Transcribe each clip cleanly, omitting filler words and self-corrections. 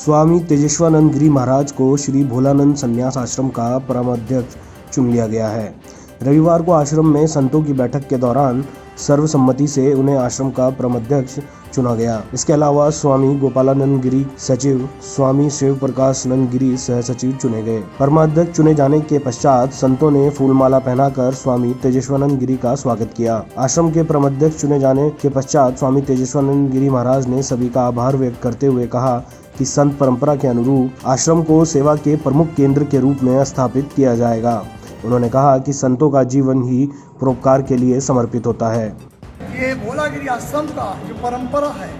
स्वामी तेजेश्वरानंद गिरी महाराज को श्री भोलानंद संन्यास आश्रम का परमाध्यक्ष चुन लिया गया है। रविवार को आश्रम में संतों की बैठक के दौरान सर्वसम्मति से उन्हें आश्रम का परमाध्यक्ष चुना गया। इसके अलावा स्वामी गोपालानंद गिरी सचिव, स्वामी शिव प्रकाश नंद गिरी सह सचिव चुने गए। परमाध्यक्ष चुने जाने के पश्चात संतों ने फूलमाला पहनाकर स्वामी तेजेश्वरानंद गिरी का स्वागत किया। आश्रम के परमाध्यक्ष चुने जाने के पश्चात स्वामी तेजेश्वरानंद गिरी महाराज ने सभी का आभार व्यक्त करते हुए कहा कि संत परंपरा के अनुरूप आश्रम को सेवा के प्रमुख केंद्र के रूप में स्थापित किया जाएगा। उन्होंने कहा कि संतों का जीवन ही परोपकार के लिए समर्पित होता है। ये भोलागिरी आश्रम का जो परंपरा है,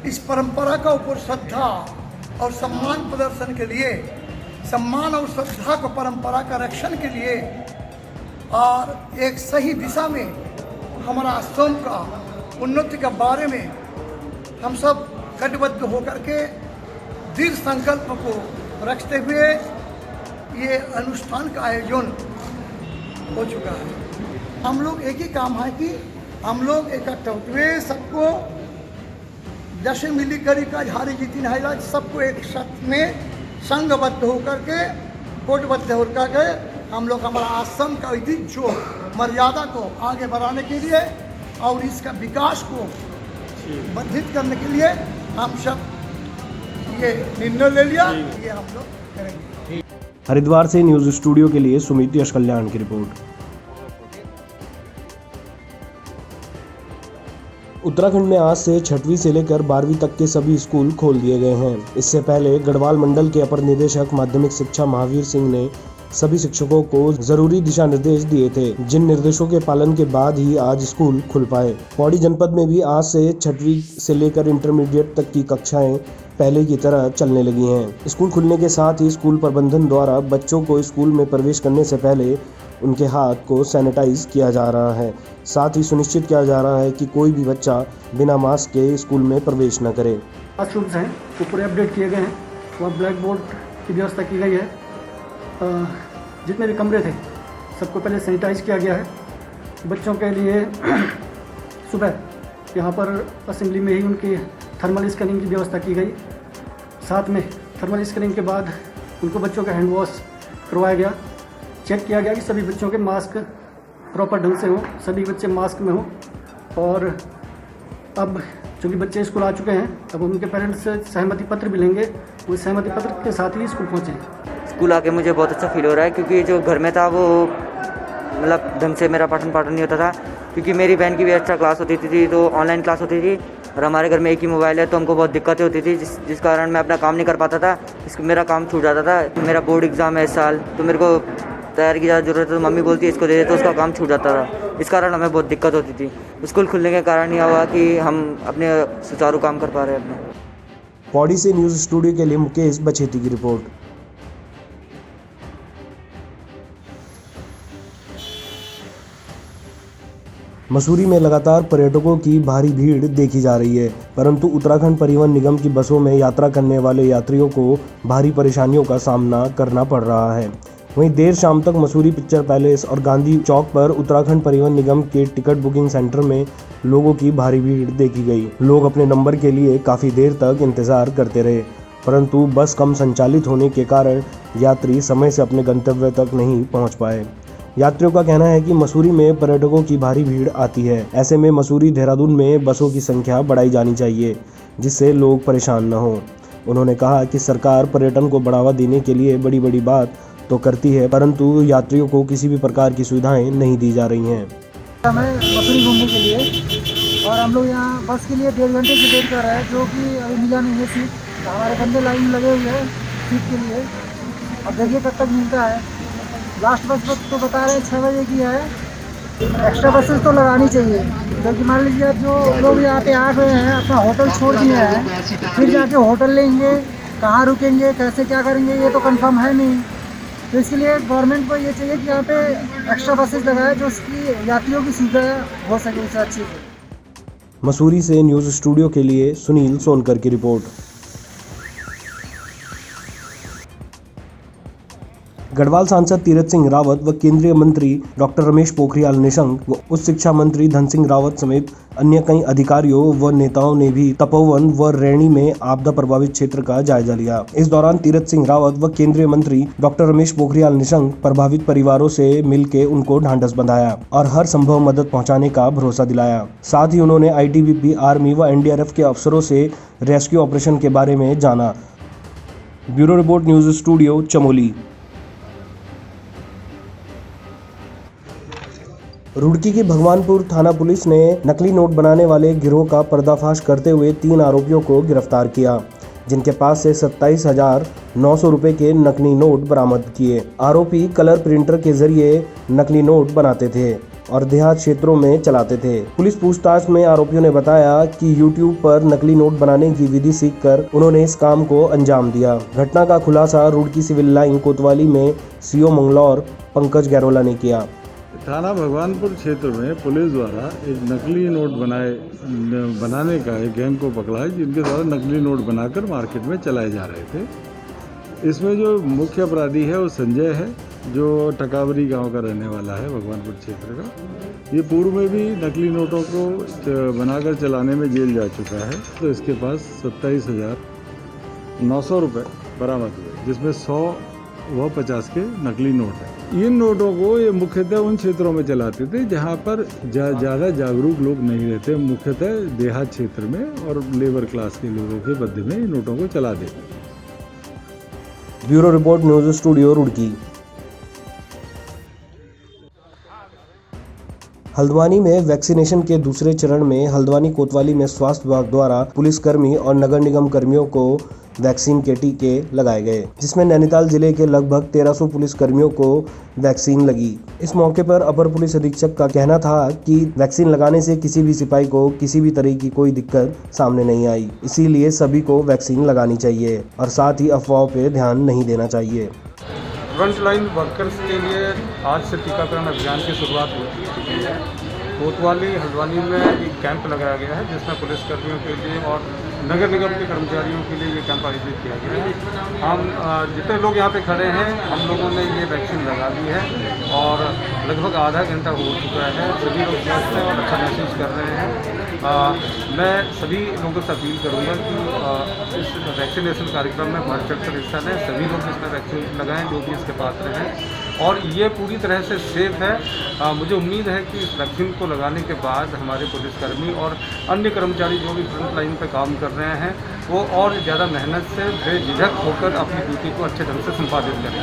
इस परंपरा का ऊपर श्रद्धा और सम्मान प्रदर्शन के लिए, सम्मान और श्रद्धा को परंपरा का रक्षण के लिए और एक सही दिशा में हमारा आश्रम का उन्नति के बारे में हम सब कटिबद्ध होकर के दृढ़ संकल्प को रखते हुए ये अनुष्ठान का आयोजन हो चुका है। हम लोग एक ही काम है कि हम लोग इकट्ठे हुए, सबको जैसे मिली करी का झारी जीती नहाइला, सबको एक साथ में संघबद्ध होकर के कोटबद्ध होकर के हम लोग हमारा आश्रम का जो मर्यादा को आगे बढ़ाने के लिए और इसका विकास को वर्धित करने के लिए हम सब ये निर्णय ले लिया, ये हम लोग करेंगे। हरिद्वार से न्यूज स्टूडियो के लिए सुमित यश कल्याण की रिपोर्ट। उत्तराखंड में आज से 6वीं से लेकर 12वीं तक के सभी स्कूल खोल दिए गए हैं। इससे पहले गढ़वाल मंडल के अपर निदेशक माध्यमिक शिक्षा महावीर सिंह ने सभी शिक्षकों को जरूरी दिशा निर्देश दिए थे, जिन निर्देशों के पालन के बाद ही आज स्कूल खुल पाए। पौड़ी जनपद में भी आज से 6वीं से लेकर इंटरमीडिएट तक की कक्षाएं पहले की तरह चलने लगी हैं। स्कूल खुलने के साथ ही स्कूल प्रबंधन द्वारा बच्चों को स्कूल में प्रवेश करने से पहले उनके हाथ को सैनिटाइज किया जा रहा है। साथ ही सुनिश्चित किया जा रहा है कि कोई भी बच्चा बिना मास्क के स्कूल में प्रवेश न करे। क्लासरूम्स हैं वो पूरे अपडेट किए गए हैं, वहाँ ब्लैक बोर्ड की व्यवस्था की गई है। जितने भी कमरे थे सबको पहले सैनिटाइज किया गया है। बच्चों के लिए सुबह यहाँ पर असेंबली में ही उनकी थर्मल स्कैनिंग की व्यवस्था की गई। साथ में थर्मल स्कैनिंग के बाद उनको बच्चों का हैंड वॉश करवाया गया। चेक किया गया कि सभी बच्चों के मास्क प्रॉपर ढंग से हों, सभी बच्चे मास्क में हों। और अब चूँकि बच्चे स्कूल आ चुके हैं, अब उनके पेरेंट्स से सहमति पत्र भी लेंगे, वो सहमति पत्र के साथ ही स्कूल पहुँचे। स्कूल आके मुझे बहुत अच्छा फील हो रहा है, क्योंकि जो घर में था वो मतलब ढंग से मेरा पठन पाठन नहीं होता था, क्योंकि मेरी बहन की भी एक्स्ट्रा क्लास होती थी तो ऑनलाइन क्लास होती थी, और हमारे घर में एक ही मोबाइल है तो हमको बहुत दिक्कतें होती थी, जिस कारण मैं अपना काम नहीं कर पाता था। मेरा काम छूट जाता था। मेरा बोर्ड एग्ज़ाम है इस साल, तो मेरे को तैयारी की ज़्यादा ज़रूरत है, तो मम्मी बोलती है इसको दे दे, तो उसका काम छूट जाता था। इस कारण हमें बहुत दिक्कत होती थी। स्कूल खुलने के कारण यह हुआ कि हम अपने सुचारू काम कर पा रहे हैं अपने। पौड़ी से न्यूज स्टूडियो के लिए मुकेश बछेती की रिपोर्ट। मसूरी में लगातार पर्यटकों की भारी भीड़ देखी जा रही है, परंतु उत्तराखंड परिवहन निगम की बसों में यात्रा करने वाले यात्रियों को भारी परेशानियों का सामना करना पड़ रहा है। वहीं देर शाम तक मसूरी पिक्चर पैलेस और गांधी चौक पर उत्तराखंड परिवहन निगम के टिकट बुकिंग सेंटर में लोगों की भारी भीड़ देखी गई। लोग अपने नंबर के लिए काफ़ी देर तक इंतजार करते रहे, परंतु बस कम संचालित होने के कारण यात्री समय से अपने गंतव्य तक नहीं पहुँच पाए। यात्रियों का कहना है कि मसूरी में पर्यटकों की भारी भीड़ आती है। ऐसे में मसूरी देहरादून में बसों की संख्या बढ़ाई जानी चाहिए, जिससे लोग परेशान न हों। उन्होंने कहा कि सरकार पर्यटन को बढ़ावा देने के लिए बड़ी बड़ी बात तो करती है, परंतु यात्रियों को किसी भी प्रकार की सुविधाएं नहीं दी जा रही हैं। हमें मसूरी घूमने के लिए, और हम लोग यहाँ बस के लिए 1.5 घंटे से वेट कर रहे हैं, जो कि अभी मिला नहीं है सीट। हमारे बंदे लाइन में लगे हुए हैं सीट के लिए। अब देखिए कब तक मिलता है। लास्ट बस तो बता रहे हैं 6 बजे की है। एक्स्ट्रा बसेस तो लगानी चाहिए, क्योंकि मान लीजिए अब जो लोग यहाँ पे आ गए हैं, अपना होटल छोड़ दिए हैं, फिर जाके होटल लेंगे, कहाँ रुकेंगे, कैसे क्या करेंगे, ये तो कंफर्म है नहीं। तो इसलिए गवर्नमेंट को ये चाहिए कि यहाँ पे एक्स्ट्रा बसेस लगाए, जो उसकी यात्रियों की सुविधा हो सके उससे अच्छी। मसूरी से न्यूज स्टूडियो के लिए सुनील सोनकर की रिपोर्ट। गढ़वाल सांसद तीरथ सिंह रावत व केंद्रीय मंत्री डॉक्टर रमेश पोखरियाल निशंक व उच्च शिक्षा मंत्री धन सिंह रावत समेत अन्य कई अधिकारियों व नेताओं ने भी तपोवन व रैणी में आपदा प्रभावित क्षेत्र का जायजा लिया। इस दौरान तीरथ सिंह रावत व केंद्रीय मंत्री डॉक्टर रमेश पोखरियाल निशंक प्रभावित परिवारों से मिलकर उनको ढांढस बंधाया और हर संभव मदद पहुंचाने का भरोसा दिलाया। साथ ही उन्होंने आईटीबीपी, आर्मी व एनडीआरएफ के अफसरों से रेस्क्यू ऑपरेशन के बारे में जाना। Bureau report, news studio, Chamoli. Roorkee की भगवानपुर थाना पुलिस ने नकली नोट बनाने वाले गिरोह का पर्दाफाश करते हुए 3 आरोपियों को गिरफ्तार किया, जिनके पास से 27,900 रुपए के नकली नोट बरामद किए। आरोपी कलर प्रिंटर के जरिए नकली नोट बनाते थे और देहात क्षेत्रों में चलाते थे। पुलिस पूछताछ में आरोपियों ने बताया कि YouTube पर नकली नोट बनाने की विधि सीखकर उन्होंने इस काम को अंजाम दिया। घटना का खुलासा रुड़की सिविल लाइन कोतवाली में सीओ मंगलौर पंकज गैरोला ने किया। थाना भगवानपुर क्षेत्र में पुलिस द्वारा एक नकली नोट बनाने का एक गैंग को पकड़ा है, जिनके द्वारा नकली नोट बनाकर मार्केट में चलाए जा रहे थे। इसमें जो मुख्य अपराधी है वो संजय है, जो टकावरी गांव का रहने वाला है, भगवानपुर क्षेत्र का। ये पूर्व में भी नकली नोटों को बनाकर चलाने में जेल जा चुका है। तो इसके पास 27,900 रुपये बरामद हुए, जिसमें 100 व 50 के नकली नोट हैं। इन नोटों को ये मुख्यतः उन क्षेत्रों में चलाते थे जहां पर ज़्यादा जागरूक लोग नहीं रहते, मुख्यतः देहात क्षेत्र में और लेबर क्लास के लोगों के बदले में इन नोटों को चला देते। Bureau report, news studio, Roorkee. Haldwani में वैक्सीनेशन के दूसरे चरण में हल्द्वानी कोतवाली में स्वास्थ्य विभाग द्वारा पुलिसकर्मी और नगर निगम कर्मियों को वैक्सीन के टीके लगाए गए, जिसमें नैनीताल जिले के लगभग 1300 पुलिसकर्मियों को वैक्सीन लगी। इस मौके पर अपर पुलिस अधीक्षक का कहना था कि वैक्सीन लगाने से किसी भी सिपाही को किसी भी तरह की कोई दिक्कत सामने नहीं आई, इसीलिए सभी को वैक्सीन लगानी चाहिए और साथ ही अफवाहों पे ध्यान नहीं देना चाहिए। फ्रंटलाइन वर्कर्स के लिए आज से टीकाकरण अभियान की शुरुआत हो चुकी है। कोतवाली हल्द्वानी में एक कैंप लगाया गया है, जिसमें पुलिसकर्मियों के लिए और नगर निगम के कर्मचारियों के लिए ये कैंप आयोजित किया गया है। हम जितने लोग यहाँ पे खड़े हैं, हम लोगों ने ये वैक्सीन लगा ली है और लगभग आधा घंटा हो चुका है। सभी लोग स्वस्थ हैं और अच्छा महसूस कर रहे हैं। मैं सभी लोगों से अपील करूँगा कि इस वैक्सीनेशन कार्यक्रम में बढ़ चढ़कर हिस्सा लें। सभी लोग इसमें वैक्सीन लगाएं जो भी इसके पात्र हैं, और ये पूरी तरह से सेफ है। मुझे उम्मीद है कि इस वैक्सीन को लगाने के बाद हमारे पुलिसकर्मी और अन्य कर्मचारी जो भी फ्रंट लाइन पर काम कर रहे हैं, वो और ज़्यादा मेहनत से बेझिझक होकर अपनी ड्यूटी को अच्छे ढंग से संपादित करें।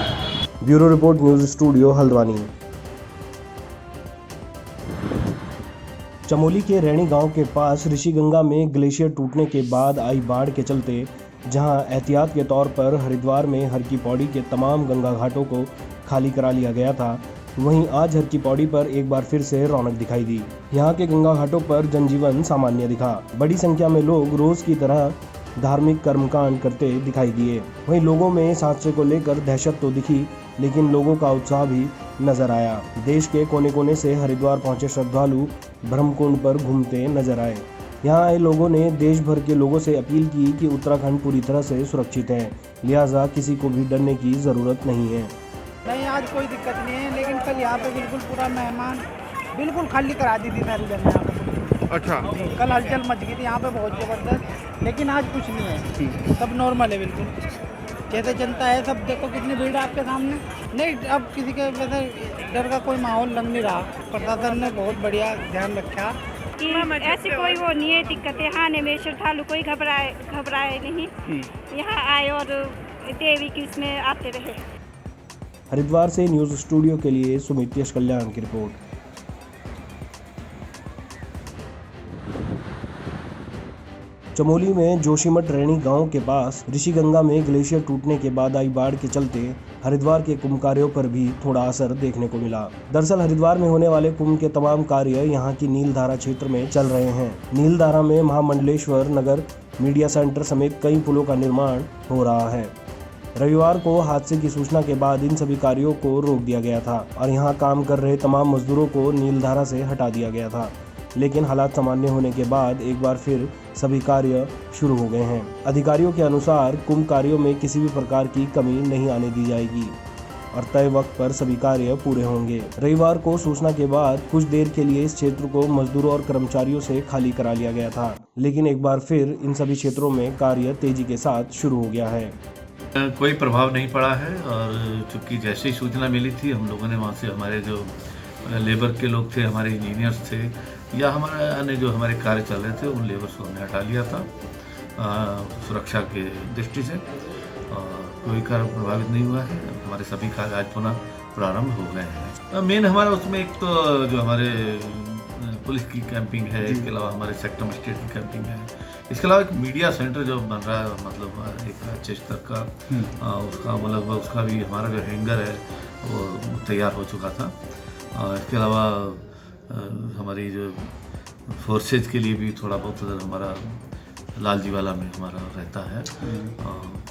Bureau report, news studio, Haldwani. Chamoli के रैणी गांव के पास ऋषिगंगा में ग्लेशियर टूटने के बाद आई बाढ़ के चलते जहां एहतियात के तौर पर हरिद्वार में हर की पौड़ी के तमाम गंगा घाटों को खाली करा लिया गया था, वहीं आज हर की पौड़ी पर एक बार फिर से रौनक दिखाई दी। यहां के गंगा घाटों पर जनजीवन सामान्य दिखा। बड़ी संख्या में लोग रोज की तरह धार्मिक कर्मकांड करते दिखाई दिए। वहीं लोगों में इस हादसे को लेकर दहशत तो दिखी, लेकिन लोगों का उत्साह भी नजर आया। देश के कोने कोने से हरिद्वार पहुंचे श्रद्धालु ब्रह्मकुंड पर घूमते नजर आए। यहां आए लोगों ने देश भर के लोगों से अपील की कि उत्तराखंड पूरी तरह से सुरक्षित है, लिहाजा किसी को भी डरने की जरूरत नहीं है। नहीं, आज कोई दिक्कत नहीं है, लेकिन कल यहाँ पे बिल्कुल पूरा मेहमान बिल्कुल खाली करा दी थी सारी जगह यहाँ पे। अच्छा, कल हलचल मच गई थी यहाँ पे बहुत ज़बरदस्त, लेकिन आज कुछ नहीं है, सब नॉर्मल है बिल्कुल जैसे जनता है। सब देखो कितनी भीड़ है आपके सामने। नहीं, अब किसी के वैसे डर का कोई माहौल लग नहीं रहा। प्रशासन ने बहुत बढ़िया ध्यान रखा कि ऐसी कोई वो नहीं है दिक्कतें आने में। श्रद्धालु कोई घबराए नहीं, यहाँ आए और देवी की इसमें आते रहे। हरिद्वार से न्यूज स्टूडियो के लिए सुमित यश कल्याण की रिपोर्ट। चमोली में जोशीमठ रैणी गांव के पास ऋषिगंगा में ग्लेशियर टूटने के बाद आई बाढ़ के चलते हरिद्वार के कुंभ कार्यों पर भी थोड़ा असर देखने को मिला। दरअसल हरिद्वार में होने वाले कुंभ के तमाम कार्य यहां की नीलधारा क्षेत्र में चल रहे हैं। नीलधारा में महामंडलेश्वर नगर मीडिया सेंटर समेत कई पुलों का निर्माण हो रहा है। रविवार को हादसे की सूचना के बाद इन सभी कार्यों को रोक दिया गया था और यहां काम कर रहे तमाम मजदूरों को नीलधारा से हटा दिया गया था, लेकिन हालात सामान्य होने के बाद एक बार फिर सभी कार्य शुरू हो गए हैं। अधिकारियों के अनुसार कुंभ कार्यों में किसी भी प्रकार की कमी नहीं आने दी जाएगी। और तय वक्त पर सभी कार्य पूरे होंगे। रविवार को सूचना के बाद कुछ देर के लिए इस क्षेत्र को मजदूरों और कर्मचारियों से खाली करा लिया गया था, लेकिन एक बार फिर इन सभी क्षेत्रों में कार्य तेजी के साथ शुरू हो गया है। कोई प्रभाव नहीं पड़ा है और चूँकि जैसे ही सूचना मिली थी हम लोगों ने वहाँ से हमारे जो लेबर के लोग थे, हमारे इंजीनियर्स थे या हमारे अन्य जो हमारे कार्य चल रहे थे उन लेबर्स को हमने हटा लिया था सुरक्षा के दृष्टि से। कोई कार्य प्रभावित नहीं हुआ है। हमारे सभी कार्य आज पुनः प्रारंभ हो गए हैं। मेन हमारा उसमें एक तो जो हमारे पुलिस की कैंपिंग है, इसके अलावा हमारे सेक्टर मजिस्ट्रेट की कैंपिंग है, इसके अलावा एक मीडिया सेंटर जो बन रहा है, मतलब एक अच्छे स्तर का उसका मतलब उसका भी हमारा जो हैंगर है वो तैयार हो चुका था। इसके अलावा हमारी जो फोर्सेज के लिए भी थोड़ा बहुत हमारा लालजीवाला में हमारा रहता है,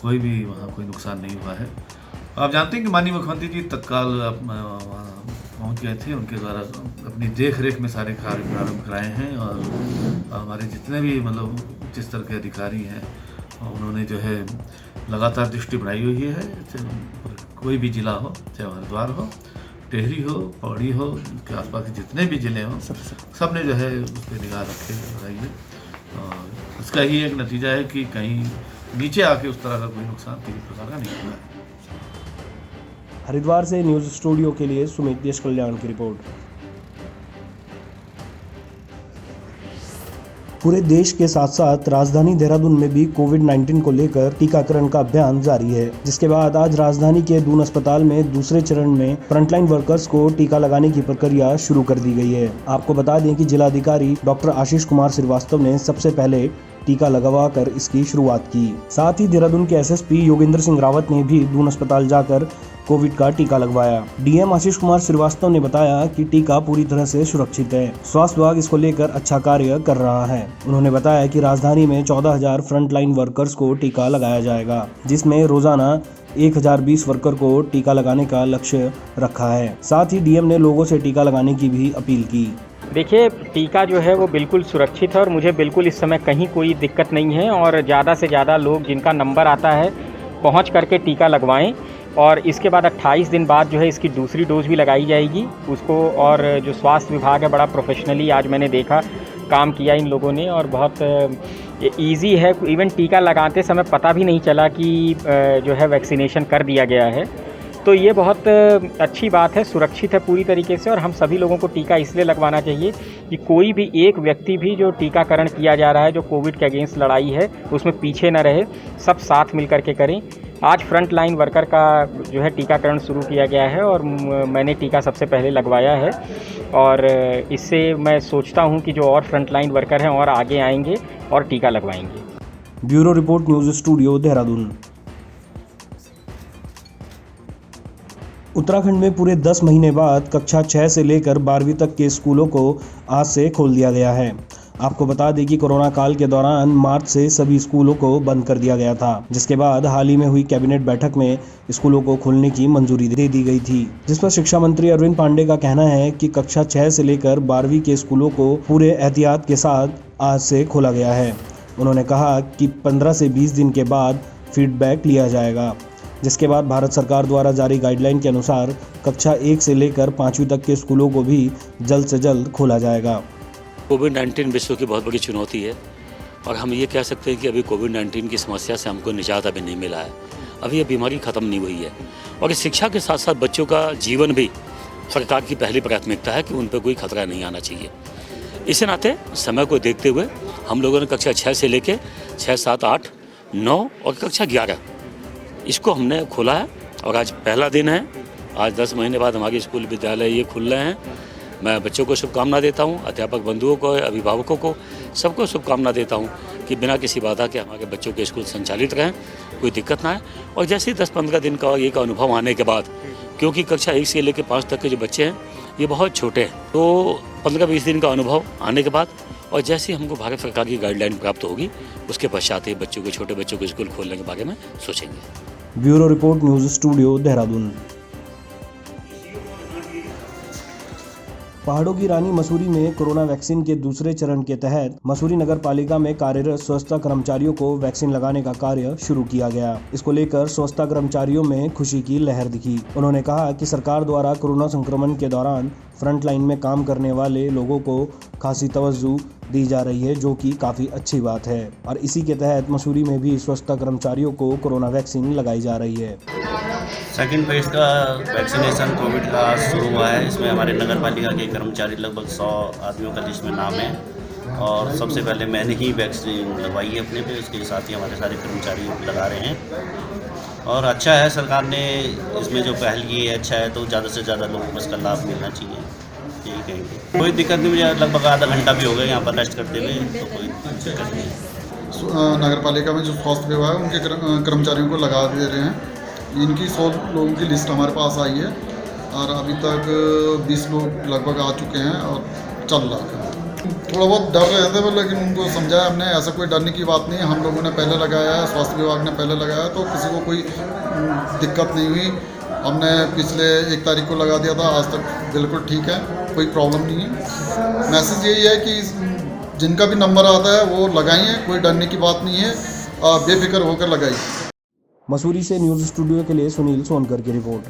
कोई भी वहाँ कोई नुकसान नहीं हुआ है। आप जानते हैं कि माननीय मुख्यमंत्री जी तत्काल पहुँच गए थे, उनके द्वारा अपनी देख रेख में सारे कार्य प्रारंभ कराए हैं और हमारे जितने भी मतलब उच्च स्तर के अधिकारी हैं उन्होंने जो है लगातार दृष्टि बनाई हुई है। कोई भी जिला हो, चाहे हरिद्वार हो, टेहरी हो, पौड़ी हो, के आसपास के जितने भी ज़िले हों, सब ने जो है उस पर निगाह रखे है और इसका ही एक नतीजा है कि कहीं नीचे आके उस तरह का कोई नुकसान किसी प्रकार का नहीं हुआ है। हरिद्वार से न्यूज़ स्टूडियो के लिए सुमित देश कल्याण की रिपोर्ट। पूरे देश के साथ साथ राजधानी देहरादून में भी कोविड-19 को लेकर टीकाकरण का अभियान जारी है, जिसके बाद आज राजधानी के दून अस्पताल में दूसरे चरण में फ्रंटलाइन वर्कर्स को टीका लगाने की प्रक्रिया शुरू कर दी गई है। आपको बता दें कि जिलाधिकारी डॉक्टर आशीष कुमार श्रीवास्तव ने सबसे पहले टीका लगवा कर इसकी शुरुआत की। साथ ही देहरादून के एसएसपी योगेंद्र सिंह रावत ने भी दून अस्पताल जाकर कोविड का टीका लगवाया। डीएम आशीष कुमार श्रीवास्तव ने बताया कि टीका पूरी तरह से सुरक्षित है। स्वास्थ्य विभाग इसको लेकर अच्छा कार्य कर रहा है। उन्होंने बताया कि राजधानी में 14,000 फ्रंटलाइन वर्कर्स को टीका लगाया जाएगा, जिसमें रोजाना 1,020 वर्कर को टीका लगाने का लक्ष्य रखा है। साथ ही डीएम ने लोगों से टीका लगाने की भी अपील की। देखिए, टीका जो है वो बिल्कुल सुरक्षित है और मुझे बिल्कुल इस समय कहीं कोई दिक्कत नहीं है और ज़्यादा से ज़्यादा लोग जिनका नंबर आता है पहुंच करके टीका लगवाएं और इसके बाद 28 दिन बाद जो है इसकी दूसरी डोज भी लगाई जाएगी उसको। और जो स्वास्थ्य विभाग है बड़ा प्रोफेशनली आज मैंने देखा काम किया इन लोगों ने और बहुत इजी है। इवन टीका लगाते समय पता भी नहीं चला कि जो है वैक्सीनेशन कर दिया गया है, तो ये बहुत अच्छी बात है, सुरक्षित है पूरी तरीके से। और हम सभी लोगों को टीका इसलिए लगवाना चाहिए कि कोई भी एक व्यक्ति भी जो टीकाकरण किया जा रहा है, जो कोविड के अगेंस्ट लड़ाई है, उसमें पीछे न रहे, सब साथ मिल कर के करें। आज फ्रंट लाइन वर्कर का जो है टीकाकरण शुरू किया गया है और मैंने टीका सबसे पहले लगवाया है और इससे मैं सोचता हूं कि जो और फ्रंट लाइन वर्कर हैं और आगे आएंगे और टीका लगवाएंगे। Bureau report, news studio, Dehradun. Uttarakhand में पूरे 10 महीने बाद कक्षा 6 से लेकर 12वीं तक के स्कूलों को आज से खोल दिया गया है। आपको बता दें कि कोरोना काल के दौरान मार्च से सभी स्कूलों को बंद कर दिया गया था, जिसके बाद हाल ही में हुई कैबिनेट बैठक में स्कूलों को खोलने की मंजूरी दे दी गई थी, जिस पर शिक्षा मंत्री अरविंद पांडे का कहना है कि कक्षा 6 से लेकर 12वीं के स्कूलों को पूरे एहतियात के साथ आज से खोला गया है। उन्होंने कहा कि 15 से 20 दिन के बाद फीडबैक लिया जाएगा, जिसके बाद भारत सरकार द्वारा जारी गाइडलाइन के अनुसार कक्षा 1 से लेकर 5वीं तक के स्कूलों को भी जल्द से जल्द खोला जाएगा। कोविड-19 विश्व की बहुत बड़ी चुनौती है और हम ये कह सकते हैं कि अभी कोविड-19 की समस्या से हमको निजात अभी नहीं मिला है, अभी ये बीमारी ख़त्म नहीं हुई है। और शिक्षा के साथ साथ बच्चों का जीवन भी सरकार की पहली प्राथमिकता है कि उन पर कोई खतरा नहीं आना चाहिए। इसी नाते समय को देखते हुए हम लोगों ने कक्षा 6 से लेकर 6, 7, 8, 9 और कक्षा 11 इसको हमने खोला है और आज पहला दिन है। आज 10 महीने बाद हमारे स्कूल विद्यालय ये खुल रहे हैं। मैं बच्चों को शुभकामना देता हूँ, अध्यापक बंधुओं को, अभिभावकों को, सबको शुभकामना देता हूँ कि बिना किसी बाधा के हमारे बच्चों के स्कूल संचालित रहें, कोई दिक्कत ना आए। और जैसे ही 10-15 दिन का एक अनुभव आने के बाद, क्योंकि कक्षा 1 से लेकर 5 तक के जो बच्चे हैं ये बहुत छोटे हैं, तो 15-20 दिन का अनुभव आने के बाद और जैसे ही हमको भारत सरकार की गाइडलाइन प्राप्त होगी उसके पश्चात ही बच्चों को, छोटे बच्चों को स्कूल खोलने के बारे में सोचेंगे। Bureau report, news studio, Dehradun. पहाड़ों की रानी मसूरी में कोरोना वैक्सीन के दूसरे चरण के तहत मसूरी नगर पालिका में कार्यरत स्वच्छता कर्मचारियों को वैक्सीन लगाने का कार्य शुरू किया गया। इसको लेकर स्वच्छता कर्मचारियों में खुशी की लहर दिखी। उन्होंने कहा कि सरकार द्वारा कोरोना संक्रमण के दौरान फ्रंट लाइन में काम करने वाले लोगों को खासी तवज्जो दी जा रही है, जो कि काफ़ी अच्छी बात है। और इसी के तहत मसूरी में भी स्वच्छता कर्मचारियों को कोरोना वैक्सीन लगाई जा रही है। सेकेंड फेज का वैक्सीनेशन कोविड का शुरू हुआ है। इसमें हमारे नगर पालिका के कर्मचारी लगभग 100 आदमियों का लिस्ट में नाम है और सबसे पहले मैंने ही वैक्सीन लगवाई है अपने पे, उसके साथ ही हमारे सारे कर्मचारी लगा रहे हैं और अच्छा है। सरकार ने इसमें जो पहल की है अच्छा है, तो ज़्यादा से ज़्यादा लोगों को इसका लाभ मिलना चाहिए, यही कहेंगे। कोई दिक्कत नहीं, मुझे लगभग आधा घंटा भी हो गया यहाँ पर रेस्ट करते हुए, तो कोई दिक्कत नहीं। नगर पालिका में जो स्वास्थ्य विभाग है उनके कर्मचारियों को लगा दे रहे हैं। इनकी 100 लोगों की लिस्ट हमारे पास आई है और अभी तक 20 लोग लगभग आ चुके हैं और चल रहा है। थोड़ा बहुत डर रहे थे लेकिन उनको समझाया हमने, ऐसा कोई डरने की बात नहीं है। हम लोगों ने पहले लगाया है, स्वास्थ्य विभाग ने पहले लगाया, तो किसी को कोई दिक्कत नहीं हुई। हमने पिछले 1 तारीख को लगा दिया था, आज तक बिल्कुल ठीक है, कोई प्रॉब्लम नहीं है। मैसेज यही है कि जिनका भी नंबर आता है वो लगाइए, कोई डरने की बात नहीं है, बेफिक्र होकर लगाइए। मसूरी से न्यूज़ स्टूडियो के लिए सुनील सोनकर की रिपोर्ट।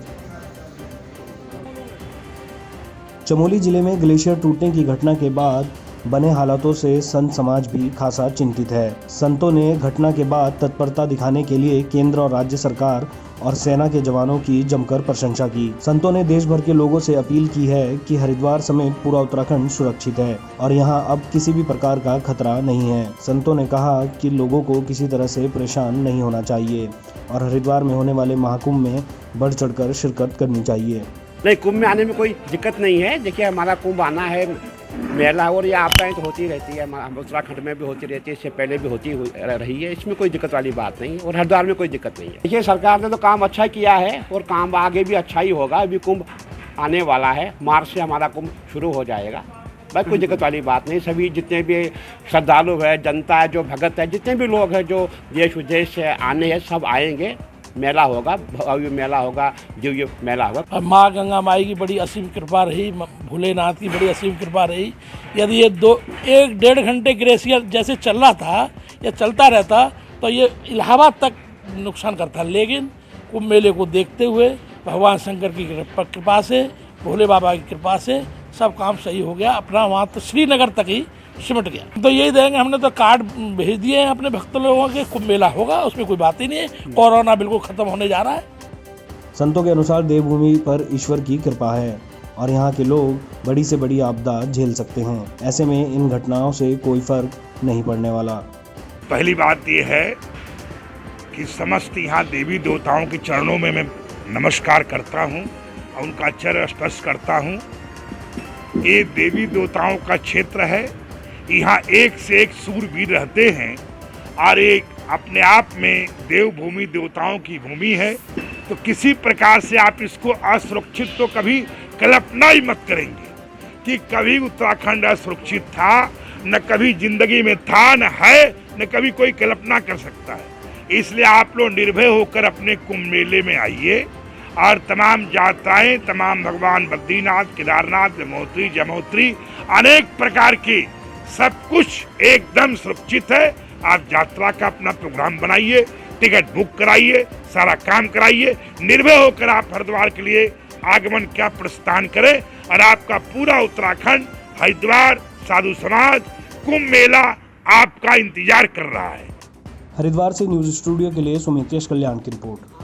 चमोली जिले में ग्लेशियर टूटने की घटना के बाद बने हालातों से संत समाज भी खासा चिंतित है। संतों ने घटना के बाद तत्परता दिखाने के लिए केंद्र और राज्य सरकार और सेना के जवानों की जमकर प्रशंसा की। संतों ने देश भर के लोगों से अपील की है कि हरिद्वार समेत पूरा उत्तराखंड सुरक्षित है और यहां अब किसी भी प्रकार का खतरा नहीं है। संतों ने कहा कि लोगों को किसी तरह से परेशान नहीं होना चाहिए और हरिद्वार में होने वाले महाकुंभ में बढ़ चढ़कर शिरकत करनी चाहिए। नहीं, कुंभ में आने में कोई दिक्कत नहीं है। देखिए, हमारा कुंभ आना है, मेला और ये आपदाएं तो होती रहती है, हम उत्तराखंड में भी होती रहती है, इससे पहले भी होती रही है, इसमें कोई दिक्कत वाली बात नहीं है और हरिद्वार में कोई दिक्कत नहीं है। देखिए, सरकार ने तो काम अच्छा किया है और काम आगे भी अच्छा ही होगा। अभी कुंभ आने वाला है, मार्च से हमारा कुंभ शुरू हो जाएगा। भाई कोई दिक्कत वाली बात नहीं। सभी जितने भी श्रद्धालु है, जनता है, जो भगत है, जितने भी लोग हैं जो देश विदेश से आने हैं, सब आएंगे। मेला होगा, भव्य मेला होगा, दिव्य मेला होगा। माँ गंगा माई की बड़ी असीम कृपा रही, भोलेनाथ की बड़ी असीम कृपा रही। यदि ये 1-1.5 घंटे ग्लेशियर जैसे चल रहा था या चलता रहता तो ये इलाहाबाद तक नुकसान करता, लेकिन कुंभ मेले को देखते हुए भगवान शंकर की कृपा से, भोले बाबा की कृपा से सब काम सही हो गया। अपना वहाँ तो श्रीनगर तक ही सिमट गया। तो यही देंगे, हमने तो कार्ड भेज दिए हैं अपने भक्त लोगों के। कुंभ मेला होगा, उसमें कोई बात ही नहीं है। कोरोना बिल्कुल खत्म होने जा रहा है। संतों के अनुसार देवभूमि पर ईश्वर की कृपा है और यहाँ के लोग बड़ी से बड़ी आपदा झेल सकते हैं। ऐसे में इन घटनाओं से कोई फर्क नहीं पड़ने वाला। पहली बात यह है कि समस्त यहाँ देवी देवताओं के चरणों में मैं नमस्कार करता हूँ और उनका चरण स्पर्श करता हूँ। ये देवी देवताओं का क्षेत्र है, यहाँ एक से एक सूरवीर रहते हैं और एक अपने आप में देवभूमि देवताओं की भूमि है। तो किसी प्रकार से आप इसको असुरक्षित तो कभी कल्पना ही मत करेंगे कि कभी उत्तराखंड असुरक्षित था, न कभी जिंदगी में था, न है, न कभी कोई कल्पना कर सकता है। इसलिए आप लोग निर्भय होकर अपने कुंभ मेले में आइए और तमाम यात्राएं, तमाम भगवान बद्रीनाथ, केदारनाथ, यमुनोत्री अनेक प्रकार की सब कुछ एकदम सुरक्षित है। आप यात्रा का अपना प्रोग्राम बनाइए, टिकट बुक कराइए, सारा काम कराइए, निर्भय होकर आप हरिद्वार के लिए आगमन का प्रस्थान करें और आपका पूरा उत्तराखंड, हरिद्वार, साधु समाज, कुंभ मेला आपका इंतजार कर रहा है। हरिद्वार से न्यूज़ स्टूडियो के लिए सुमितेश कल्याण की रिपोर्ट।